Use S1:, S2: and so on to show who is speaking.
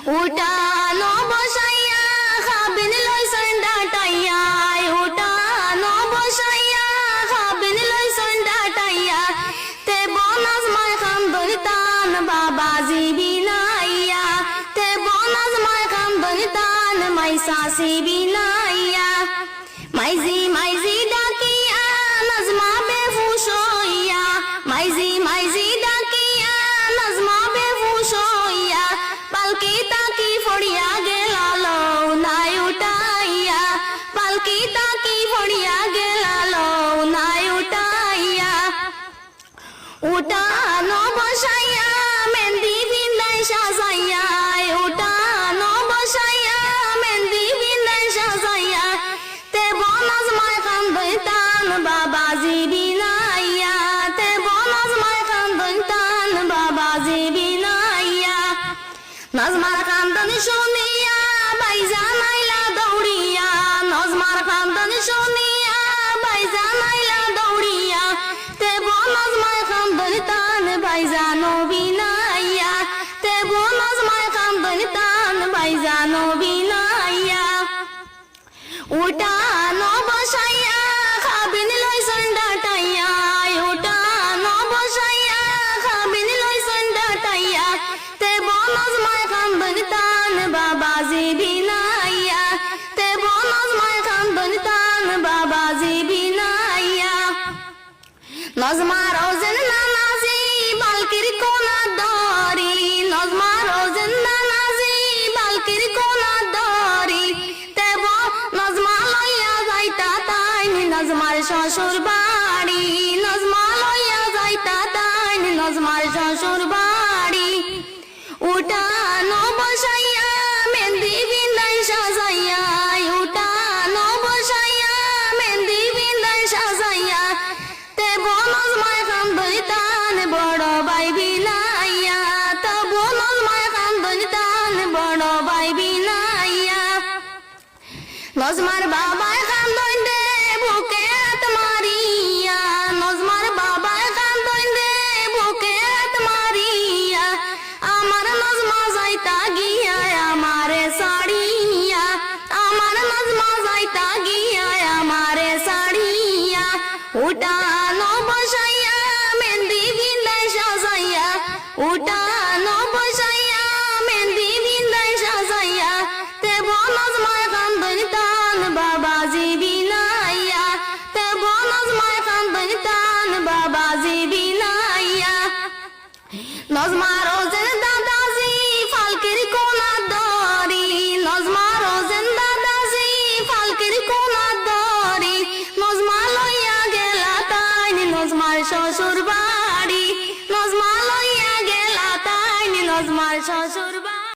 S1: উঠানো বসাইয়া খাবিন লইছন ডাটাইয়া উঠানো বসাইয়া খাবিন লইছন ডাটাইয়া তে বনাজ মাই খান দইতান বাবাজি বিনাইয়া তে বনাজ মাই খান দইতান মাই সাসি বিনাইয়া মাইজি মাইজি ডাকিয়া নাজমা বেহুশ হইয়া মাইজি মাইজি ডাকিয়া নাজমা বেহুশ হইয়া পালকি তাকি ফড়িয়া গেলালো নাই উঠাইয়া পালকি তাকি ফড়িয়া গেলালো নাই উঠাইয়া উঠানো বসাইয়া মেহেন্দি বিন্দাই সাজাইয়া উঠানো বসাইয়া মেহেন্দি বিন্দাই সাজাইয়া তে বনাজ মাই খান দইতান বাবাজি বিনাইয়া তে বনাজ মাই খান দইতান বাবাজি বিনাইয়া নজমার কান্দন শুনিয়া ভাইজান আইলা দৌড়িয়া নজমার কান্দন শুনিয়া ভাইজান আইলা দৌড়িয়া তে বনাজ মাই খান দইতান ভাইজানো বিনাইয়া তে বনাজ মাই খান দইতান ভাইজানো বিনাইয়া উঠানো বসাইয়া খাবিন লইছন ডাটাইয়া উঠানো বসাইয়া খাবিন লইছন ডাটাইয়া তে বনাজ মাই খান দইতান বাবাজি বিনাইয়া তে বনাজ মাই খান দইতান বাবাজি বিনাইয়া নজমা রোজন নানাজি বালকির কোনা দরি নজমা রোজন নানাজি বালকির কোনা দরি তে নজমা লইয়া যাইতা তাইন নজমার শ্বশুর বাড়ি নজমা লইয়া যাইতা তাইন নজমার শ্বশুর বাড়ি উঠানো বসাইয়া মেহেন্দি বিন্দাই সাজাইয়া উঠানো বসাইয়া মেহেন্দি বিন্দাই সাজাইয়া তে বনাজ মাই খান দইতান বড় ভাই বিনাইয়া তে বনাজ মাই খান দইতান বড় ভাই বিনাইয়া নজমার বাবাই খান দইন্দে বুকে হাত মারিয়া নজমার বাবাই খান দইন্দে বুকে হাত মারিয়া আমার নজমা যাইতা গিয়া আমারে সাড়িয়া আমার নজমা যাইতা গিয়া আমারে সাড়িয়া উঠানো বসাইয়া মেহেন্দি বিন্দাই সাজাইয়া উঠানো বসাইয়া মেহেন্দি বিন্দাই সাজাইয়া তে বনাজ মাই খান দইতান বাবাজি বিনাইয়া তে বনাজ মাই খান দইতান বাবাজি বিনাইয়া নজমা রোজন দাদাজি ফালকির কোনা দরি নজমা রোজন দাদাজি ফালকির কোনা দরি নজমা লইয়া গেলা তাইন নজমার শ্বশুর বাড়ি নজমা লইয়া গেলা তাইন নজমার শ্বশুর